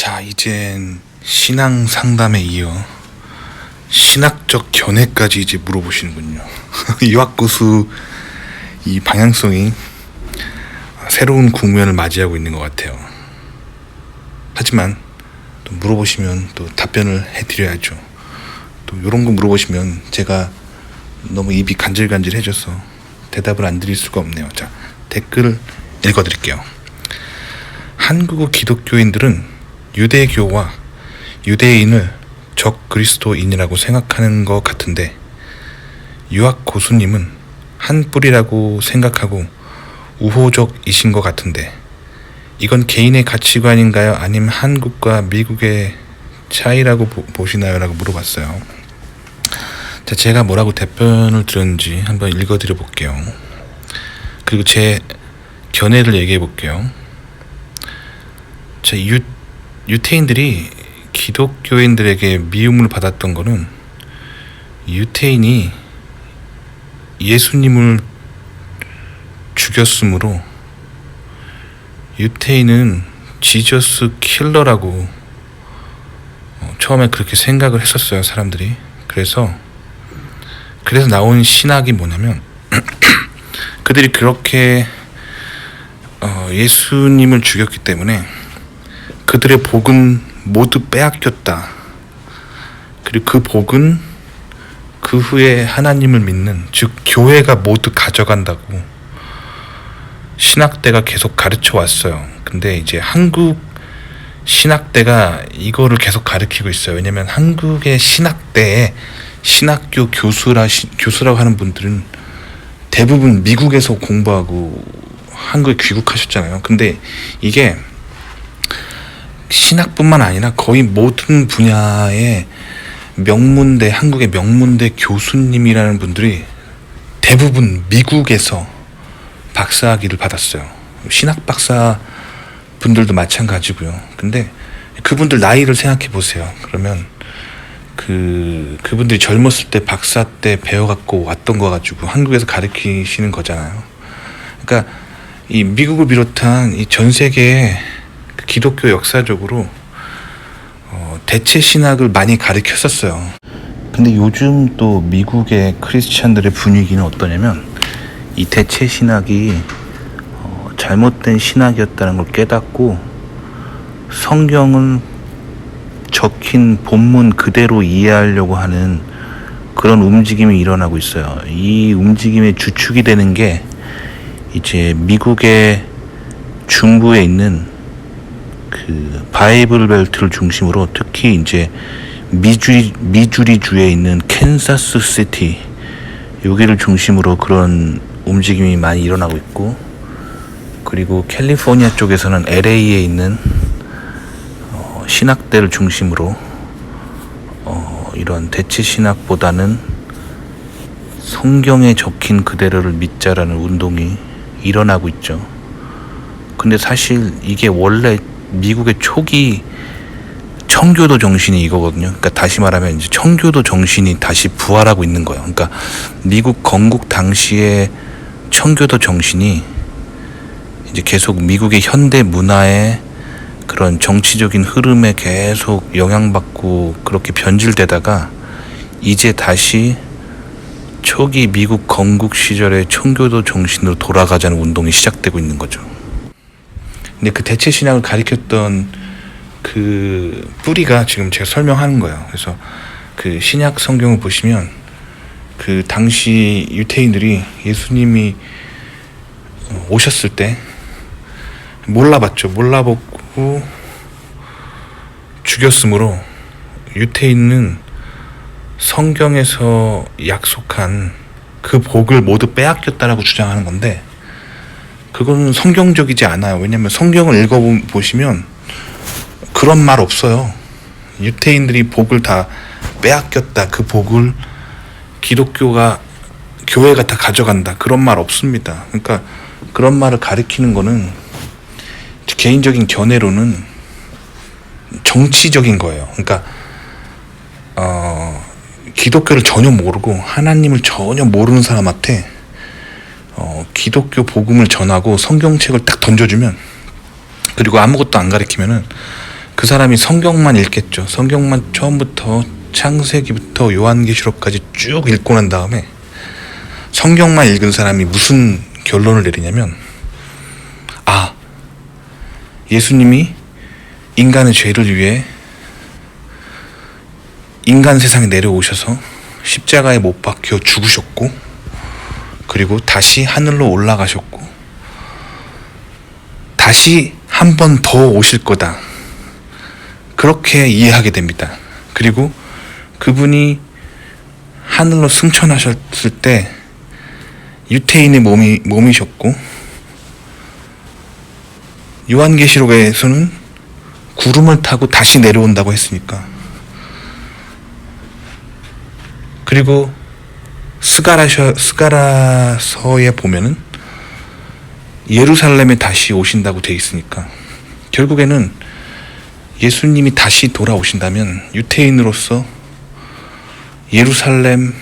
자, 이젠 신앙 상담에 이어 신학적 견해까지 이제 물어보시는군요. 유학고수 이 방향성이 새로운 국면을 맞이하고 있는 것 같아요. 하지만 또 물어보시면 또 답변을 해드려야죠. 또 이런 거 물어보시면 제가 너무 입이 간질간질해져서 대답을 안 드릴 수가 없네요. 자, 댓글 읽어드릴게요. 한국 기독교인들은 유대교와 유대인을 적 그리스도인이라고 생각하는 것 같은데 유학 고수님은 한 뿌리라고 생각하고 우호적이신 것 같은데 이건 개인의 가치관인가요? 아니면 한국과 미국의 차이라고 보시나요? 라고 물어봤어요. 자, 제가 뭐라고 답변을 드렸는지 한번 읽어드려 볼게요. 그리고 제 견해를 얘기해 볼게요. 자, 유태인들이 기독교인들에게 미움을 받았던 거는 유태인이 예수님을 죽였으므로 유태인은 지저스 킬러라고 처음에 그렇게 생각을 했었어요, 사람들이. 그래서 나온 신학이 뭐냐면 그들이 그렇게 예수님을 죽였기 때문에 그들의 복은 모두 빼앗겼다. 그리고 그 복은 그 후에 하나님을 믿는, 즉 교회가 모두 가져간다고 신학대가 계속 가르쳐 왔어요. 근데 이제 한국 신학대가 이거를 계속 가르치고 있어요. 왜냐면 한국의 신학대에 신학교 교수라고 하는 분들은 대부분 미국에서 공부하고 한국에 귀국하셨잖아요. 근데 이게 신학뿐만 아니라 거의 모든 분야의 명문대, 한국의 명문대 교수님이라는 분들이 대부분 미국에서 박사학위를 받았어요. 신학 박사 분들도 마찬가지고요. 근데 그분들 나이를 생각해 보세요. 그러면 그분들이 젊었을 때 박사 때 배워갖고 왔던 거 가지고 한국에서 가르치시는 거잖아요. 그러니까 이 미국을 비롯한 이 전 세계에 기독교 역사적으로 대체 신학을 많이 가르쳤었어요. 근데 요즘 또 미국의 크리스찬들의 분위기는 어떠냐면 이 대체 신학이 잘못된 신학이었다는 걸 깨닫고 성경은 적힌 본문 그대로 이해하려고 하는 그런 움직임이 일어나고 있어요. 이 움직임의 주축이 되는 게 이제 미국의 중부에 있는 그 바이블 벨트를 중심으로 특히 이제 미주리주에 있는 캔사스 시티 여기를 중심으로 그런 움직임이 많이 일어나고 있고, 그리고 캘리포니아 쪽에서는 LA에 있는 신학대를 중심으로 이런 대체 신학보다는 성경에 적힌 그대로를 믿자라는 운동이 일어나고 있죠. 근데 사실 이게 원래 미국의 초기 청교도 정신이 이거거든요. 그러니까 다시 말하면 이제 청교도 정신이 다시 부활하고 있는 거예요. 그러니까 미국 건국 당시의 청교도 정신이 이제 계속 미국의 현대 문화의 그런 정치적인 흐름에 계속 영향받고 그렇게 변질되다가 이제 다시 초기 미국 건국 시절의 청교도 정신으로 돌아가자는 운동이 시작되고 있는 거죠. 근데 그 대체 신학을 가리켰던 그 뿌리가 지금 제가 설명하는 거예요. 그래서 그 신약 성경을 보시면 그 당시 유태인들이 예수님이 오셨을 때 몰라봤죠. 몰라보고 죽였으므로 유태인은 성경에서 약속한 그 복을 모두 빼앗겼다라고 주장하는 건데 그거는 성경적이지 않아요. 왜냐면 성경을 읽어보시면 그런 말 없어요. 유태인들이 복을 다 빼앗겼다. 그 복을 교회가 다 가져간다. 그런 말 없습니다. 그러니까 그런 말을 가리키는 거는 개인적인 견해로는 정치적인 거예요. 그러니까 기독교를 전혀 모르고 하나님을 전혀 모르는 사람한테 기독교 복음을 전하고 성경책을 딱 던져주면, 그리고 아무것도 안 가르치면은 그 그 사람이 성경만 읽겠죠. 성경만 처음부터 창세기부터 요한계시록까지 쭉 읽고 난 다음에 성경만 읽은 사람이 무슨 결론을 내리냐면, 아, 예수님이 인간의 죄를 위해 인간 세상에 내려오셔서 십자가에 못 박혀 죽으셨고, 그리고 다시 하늘로 올라가셨고, 다시 한 번 더 오실 거다, 그렇게 이해하게 됩니다. 그리고 그분이 하늘로 승천하셨을 때 유태인의 몸이셨고, 요한계시록에서는 구름을 타고 다시 내려온다고 했으니까, 그리고 스가랴서에 보면은 예루살렘에 다시 오신다고 돼 있으니까, 결국에는 예수님이 다시 돌아오신다면 유태인으로서 예루살렘에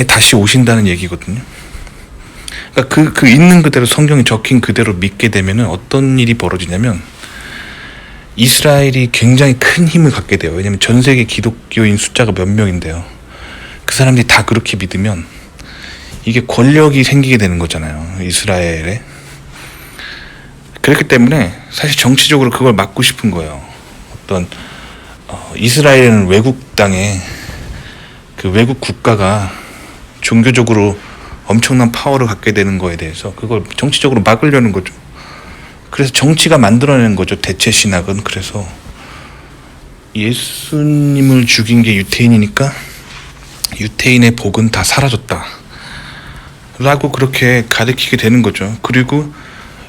다시 오신다는 얘기거든요. 그러니까 그 있는 그대로, 성경에 적힌 그대로 믿게 되면은 어떤 일이 벌어지냐면, 이스라엘이 굉장히 큰 힘을 갖게 돼요. 왜냐면 전 세계 기독교인 숫자가 몇 명인데요. 그 사람들이 다 그렇게 믿으면 이게 권력이 생기게 되는 거잖아요, 이스라엘에. 그렇기 때문에 사실 정치적으로 그걸 막고 싶은 거예요. 어떤 이스라엘은 외국 땅에, 그 외국 국가가 종교적으로 엄청난 파워를 갖게 되는 거에 대해서 그걸 정치적으로 막으려는 거죠. 그래서 정치가 만들어내는 거죠, 대체 신학은. 그래서 예수님을 죽인 게 유태인이니까 유태인의 복은 다 사라졌다 라고 그렇게 가르치게 되는 거죠. 그리고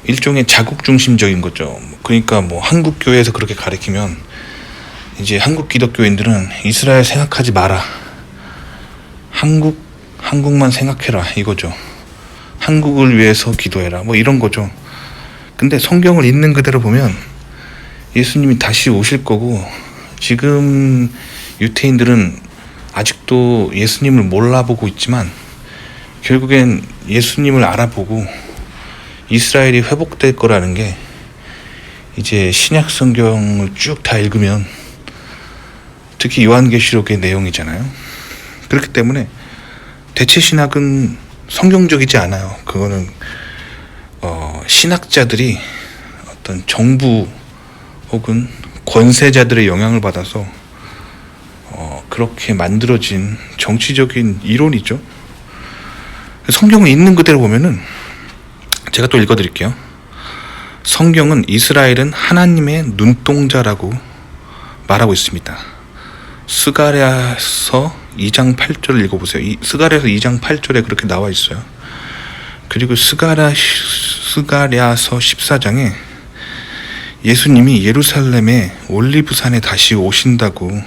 일종의 자국중심적인 거죠. 그러니까 뭐 한국 교회에서 그렇게 가르치면 이제 한국 기독교인들은 이스라엘 생각하지 마라, 한국만 생각해라, 이거죠. 한국을 위해서 기도해라, 뭐 이런 거죠. 근데 성경을 있는 그대로 보면 예수님이 다시 오실 거고, 지금 유태인들은 아직도 예수님을 몰라보고 있지만 결국엔 예수님을 알아보고 이스라엘이 회복될 거라는 게 이제 신약 성경을 쭉 다 읽으면, 특히 요한계시록의 내용이잖아요. 그렇기 때문에 대체 신학은 성경적이지 않아요. 그거는 신학자들이 어떤 정부 혹은 권세자들의 영향을 받아서 그렇게 만들어진 정치적인 이론이죠. 성경을 있는 그대로 보면은, 제가 또 읽어드릴게요. 성경은 이스라엘은 하나님의 눈동자라고 말하고 있습니다. 스가랴서 2장 8절을 읽어보세요. 스가랴서 2장 8절에 그렇게 나와 있어요. 그리고 스가랴서 14장에 예수님이 예루살렘의 올리브산에 다시 오신다고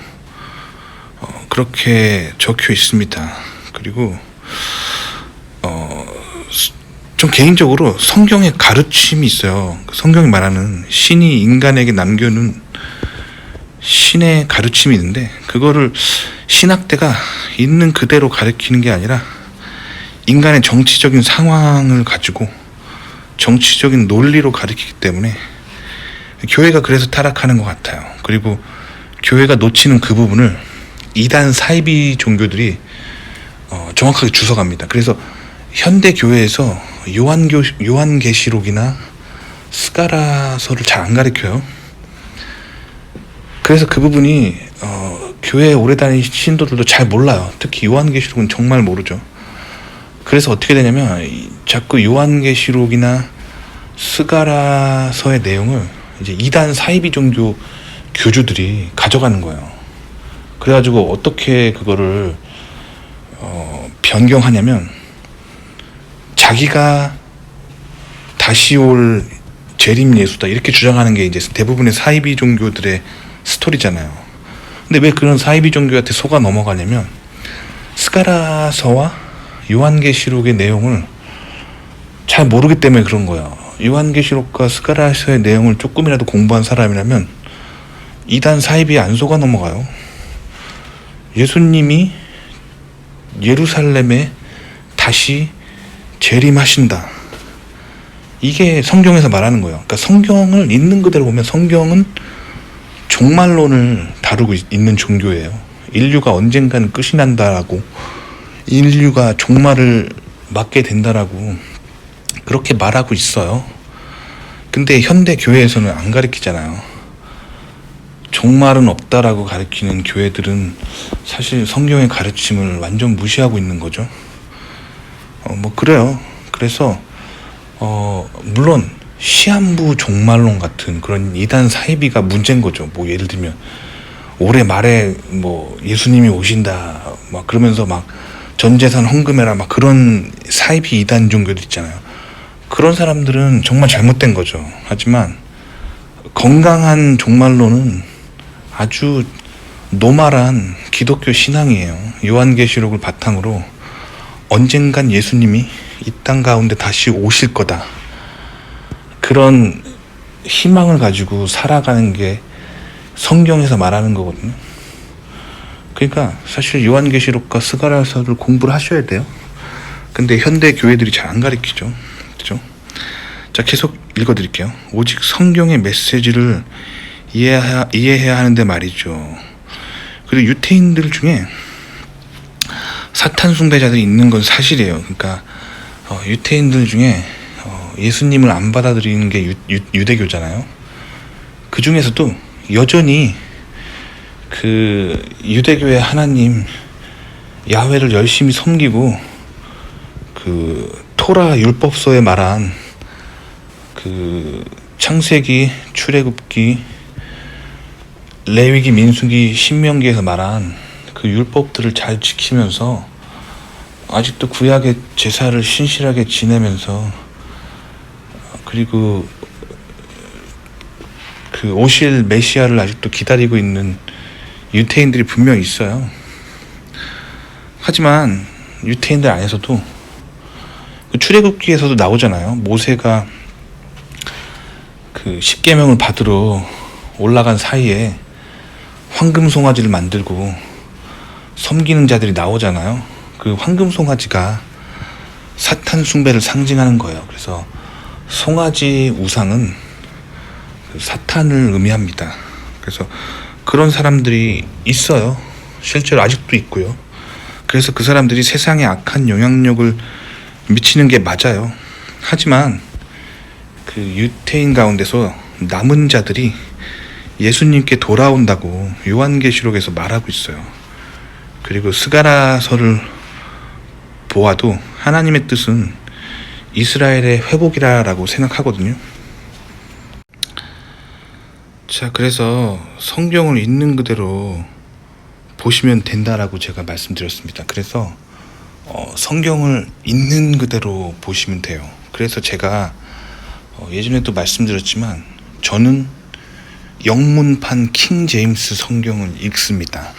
그렇게 적혀 있습니다. 그리고 좀 개인적으로 성경의 가르침이 있어요. 성경이 말하는, 신이 인간에게 남겨놓은 신의 가르침이 있는데, 그거를 신학대가 있는 그대로 가르치는 게 아니라 인간의 정치적인 상황을 가지고 정치적인 논리로 가르치기 때문에 교회가 그래서 타락하는 것 같아요. 그리고 교회가 놓치는 그 부분을 이단 사이비 종교들이 정확하게 주워갑니다. 그래서 현대 교회에서 요한계시록이나 스가랴서를 잘 안 가르쳐요. 그래서 그 부분이 교회에 오래 다니신 신도들도 잘 몰라요. 특히 요한계시록은 정말 모르죠. 그래서 어떻게 되냐면, 자꾸 요한계시록이나 스가랴서의 내용을 이제 이단 사이비 종교 교주들이 가져가는 거예요. 그래가지고 어떻게 그거를 변경하냐면, 자기가 다시 올 재림 예수다 이렇게 주장하는 게 이제 대부분의 사이비 종교들의 스토리잖아요. 근데 왜 그런 사이비 종교한테 속아 넘어가냐면, 스가랴서와 요한계시록의 내용을 잘 모르기 때문에 그런 거예요. 요한계시록과 스가랴서의 내용을 조금이라도 공부한 사람이라면 이단 사이비에 안 속아 넘어가요. 예수님이 예루살렘에 다시 재림하신다, 이게 성경에서 말하는 거예요. 그러니까 성경을 있는 그대로 보면 성경은 종말론을 다루고 있는 종교예요. 인류가 언젠가는 끝이 난다라고, 인류가 종말을 맞게 된다라고 그렇게 말하고 있어요. 근데 현대 교회에서는 안 가르치잖아요. 종말은 없다라고 가르치는 교회들은 사실 성경의 가르침을 완전 무시하고 있는 거죠. 뭐 그래요. 그래서 물론 시한부 종말론 같은 그런 이단 사이비가 문제인 거죠. 뭐 예를 들면 올해 말에 뭐 예수님이 오신다 막 그러면서 막 전 재산 헌금해라 막 그런 사이비 이단 종교들 있잖아요. 그런 사람들은 정말 잘못된 거죠. 하지만 건강한 종말론은 아주 노말한 기독교 신앙이에요. 요한계시록을 바탕으로 언젠간 예수님이 이 땅 가운데 다시 오실 거다, 그런 희망을 가지고 살아가는 게 성경에서 말하는 거거든요. 그러니까 사실 요한계시록과 스가랴서를 공부를 하셔야 돼요. 근데 현대 교회들이 잘 안 가르치죠. 그죠? 자, 계속 읽어드릴게요. 오직 성경의 메시지를 이해해야 하는데 말이죠. 그리고 유태인들 중에 사탄 숭배자들이 있는 건 사실이에요. 그러니까 유태인들 중에 예수님을 안 받아들이는 게 유대교잖아요. 그 중에서도 여전히 그 유대교의 하나님 야훼를 열심히 섬기고 그 토라 율법서에 말한 그 창세기, 출애굽기, 레위기, 민수기, 신명기에서 말한 그 율법들을 잘 지키면서 아직도 구약의 제사를 신실하게 지내면서, 그리고 그 오실 메시아를 아직도 기다리고 있는 유태인들이 분명 있어요. 하지만 유태인들 안에서도 그 출애굽기에서도 나오잖아요. 모세가 그 십계명을 받으러 올라간 사이에 황금 송아지를 만들고 섬기는 자들이 나오잖아요. 그 황금 송아지가 사탄 숭배를 상징하는 거예요. 그래서 송아지 우상은 그 사탄을 의미합니다. 그래서 그런 사람들이 있어요. 실제로 아직도 있고요. 그래서 그 사람들이 세상에 악한 영향력을 미치는 게 맞아요. 하지만 그 유태인 가운데서 남은 자들이 예수님께 돌아온다고 요한계시록에서 말하고 있어요. 그리고 스가랴서를 보아도 하나님의 뜻은 이스라엘의 회복이라고 생각하거든요. 자, 그래서 성경을 있는 그대로 보시면 된다라고 제가 말씀드렸습니다. 그래서 성경을 있는 그대로 보시면 돼요. 그래서 제가 예전에도 말씀드렸지만 저는 영문판 킹 제임스 성경을 읽습니다.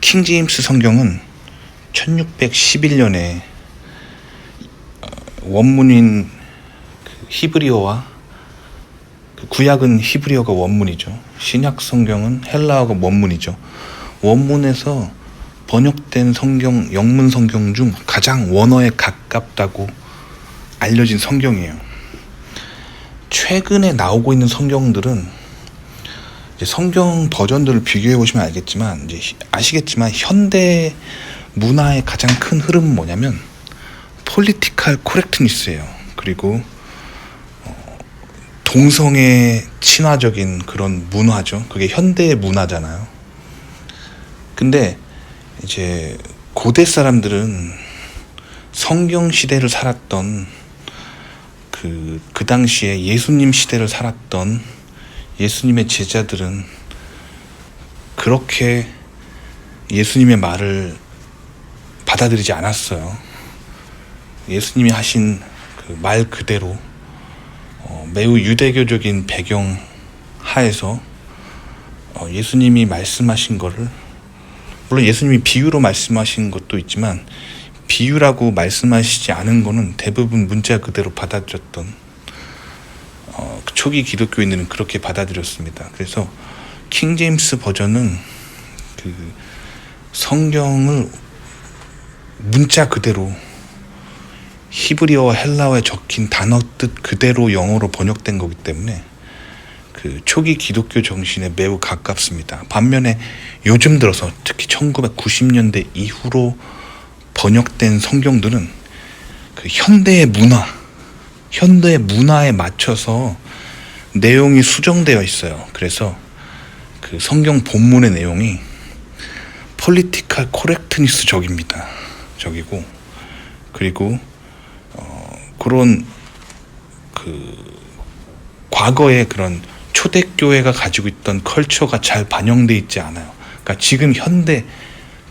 킹 제임스 성경은 1611년에 원문인 히브리어와 구약은 히브리어가 원문이죠. 신약 성경은 헬라어가 원문이죠. 원문에서 번역된 성경, 영문 성경 중 가장 원어에 가깝다고 알려진 성경이에요. 최근에 나오고 있는 성경들은 이제 성경 버전들을 비교해 보시면 알겠지만, 이제 아시겠지만 현대 문화의 가장 큰 흐름은 뭐냐면 폴리티컬 코렉트니스예요. 그리고 동성애 친화적인 그런 문화죠. 그게 현대의 문화잖아요. 근데 이제 고대 사람들은 성경 시대를 살았던 그 당시에 예수님 시대를 살았던 예수님의 제자들은 그렇게 예수님의 말을 받아들이지 않았어요. 예수님이 하신 그 말 그대로 매우 유대교적인 배경 하에서 예수님이 말씀하신 거를, 물론 예수님이 비유로 말씀하신 것도 있지만 비유라고 말씀하시지 않은 거는 대부분 문자 그대로 받아들였던 초기 기독교인들은 그렇게 받아들였습니다. 그래서 킹 제임스 버전은 그 성경을 문자 그대로 히브리어와 헬라어에 적힌 단어 뜻 그대로 영어로 번역된 거기 때문에 그 그 초기 기독교 정신에 매우 가깝습니다. 반면에 요즘 들어서 특히 1990년대 이후로 번역된 성경들은 그 현대의 문화에 맞춰서 내용이 수정되어 있어요. 그래서 그 성경 본문의 내용이 폴리티컬 코렉트니스적입니다. 적이고, 그리고 그런 그 과거의 그런 초대교회가 가지고 있던 컬처가 잘 반영돼 있지 않아요. 그러니까 지금 현대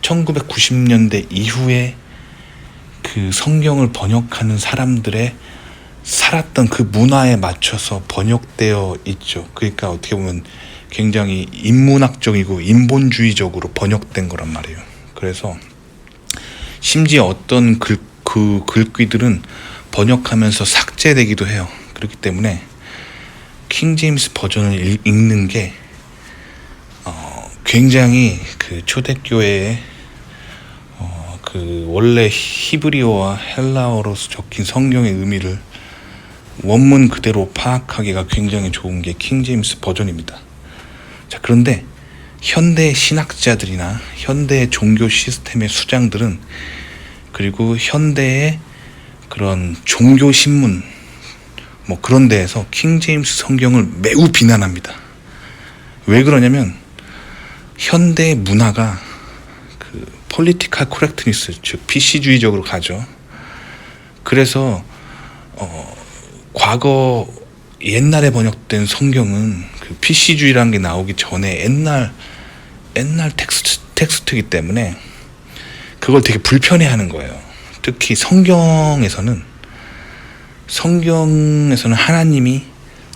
1990년대 이후에 그 성경을 번역하는 사람들의 살았던 그 문화에 맞춰서 번역되어 있죠. 그러니까 어떻게 보면 굉장히 인문학적이고 인본주의적으로 번역된 거란 말이에요. 그래서 심지어 어떤 그 글귀들은 번역하면서 삭제되기도 해요. 그렇기 때문에 킹제임스 버전을 읽는 게 굉장히 그 초대교회의 그 원래 히브리어와 헬라어로 적힌 성경의 의미를 원문 그대로 파악하기가 굉장히 좋은 게 킹제임스 버전입니다. 자, 그런데 현대 신학자들이나 현대 종교 시스템의 수장들은, 그리고 현대의 그런 종교 신문 뭐 그런 데에서 킹제임스 성경을 매우 비난합니다. 왜 그러냐면 현대 문화가 그 폴리티컬 코렉트니스, 즉 PC주의적으로 가죠. 그래서 과거 옛날에 번역된 성경은 그 PC주의라는 게 나오기 전에 옛날 텍스트이기 때문에 그걸 되게 불편해하는 거예요. 특히 성경에서는 하나님이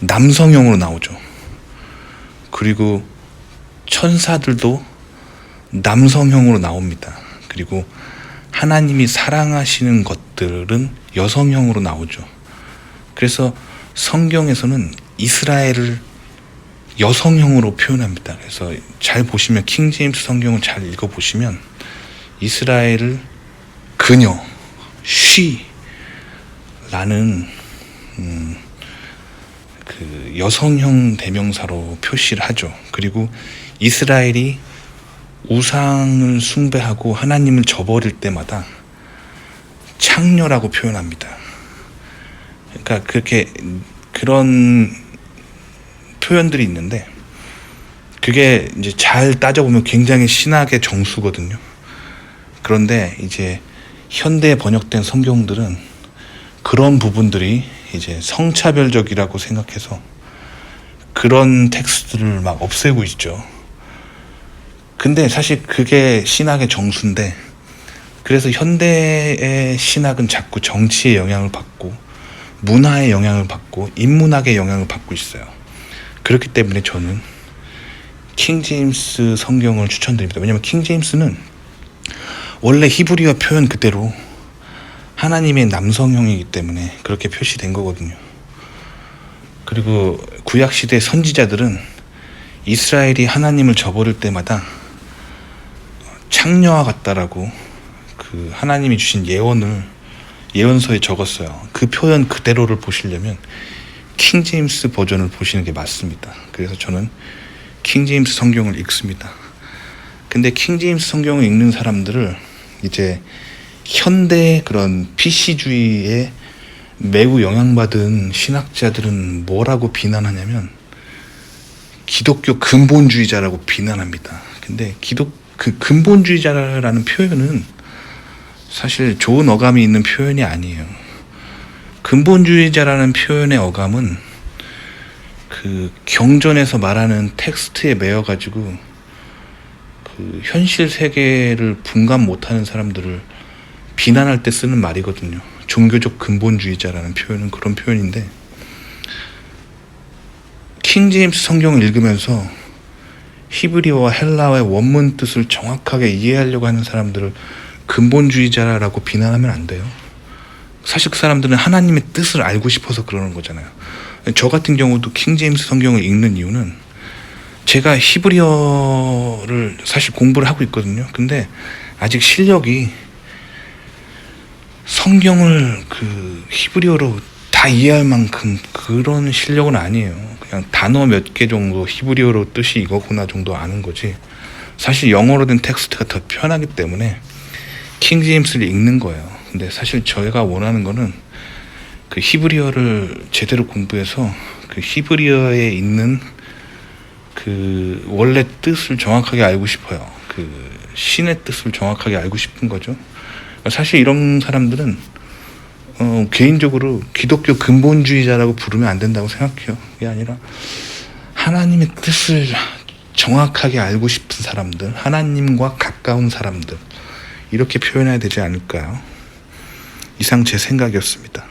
남성형으로 나오죠. 그리고 천사들도 남성형으로 나옵니다. 그리고 하나님이 사랑하시는 것들은 여성형으로 나오죠. 그래서 성경에서는 이스라엘을 여성형으로 표현합니다. 그래서 잘 보시면 킹제임스 성경을 잘 읽어보시면 이스라엘을 그녀, she라는 그 여성형 대명사로 표시를 하죠. 그리고 이스라엘이 우상을 숭배하고 하나님을 저버릴 때마다 창녀라고 표현합니다. 그러니까 그런 표현들이 있는데, 그게 이제 잘 따져보면 굉장히 신학의 정수거든요. 그런데 이제 현대에 번역된 성경들은 그런 부분들이 이제 성차별적이라고 생각해서 그런 텍스트를 막 없애고 있죠. 근데 사실 그게 신학의 정수인데, 그래서 현대의 신학은 자꾸 정치의 영향을 받고 문화의 영향을 받고 인문학의 영향을 받고 있어요. 그렇기 때문에 저는 킹제임스 성경을 추천드립니다. 왜냐하면 킹제임스는 원래 히브리어 표현 그대로 하나님의 남성형이기 때문에 그렇게 표시된 거거든요. 그리고 구약시대 선지자들은 이스라엘이 하나님을 저버릴 때마다 창녀와 같다라고 그 하나님이 주신 예언서에 적었어요. 그 표현 그대로를 보시려면 킹제임스 버전을 보시는 게 맞습니다. 그래서 저는 킹제임스 성경을 읽습니다. 근데 킹제임스 성경을 읽는 사람들을 이제 현대 그런 PC주의에 매우 영향받은 신학자들은 뭐라고 비난하냐면 기독교 근본주의자라고 비난합니다. 근데 그 근본주의자라는 표현은 사실 좋은 어감이 있는 표현이 아니에요. 근본주의자라는 표현의 어감은 그 경전에서 말하는 텍스트에 매여가지고 그 현실 세계를 분간 못하는 사람들을 비난할 때 쓰는 말이거든요. 종교적 근본주의자라는 표현은 그런 표현인데, 킹제임스 성경을 읽으면서 히브리어와 헬라어의 원문 뜻을 정확하게 이해하려고 하는 사람들을 근본주의자라고 비난하면 안 돼요. 사실 그 사람들은 하나님의 뜻을 알고 싶어서 그러는 거잖아요. 저 같은 경우도 킹제임스 성경을 읽는 이유는 제가 히브리어를 사실 공부를 하고 있거든요. 근데 아직 실력이 성경을 그 히브리어로 다 이해할 만큼 그런 실력은 아니에요. 그냥 단어 몇 개 정도 히브리어로 뜻이 이거구나 정도 아는 거지. 사실 영어로 된 텍스트가 더 편하기 때문에 킹제임스를 읽는 거예요. 근데 사실 저희가 원하는 거는 그 히브리어를 제대로 공부해서 그 히브리어에 있는 그 원래 뜻을 정확하게 알고 싶어요. 그 신의 뜻을 정확하게 알고 싶은 거죠. 사실 이런 사람들은 개인적으로 기독교 근본주의자라고 부르면 안 된다고 생각해요. 그게 아니라 하나님의 뜻을 정확하게 알고 싶은 사람들, 하나님과 가까운 사람들, 이렇게 표현해야 되지 않을까요? 이상 제 생각이었습니다.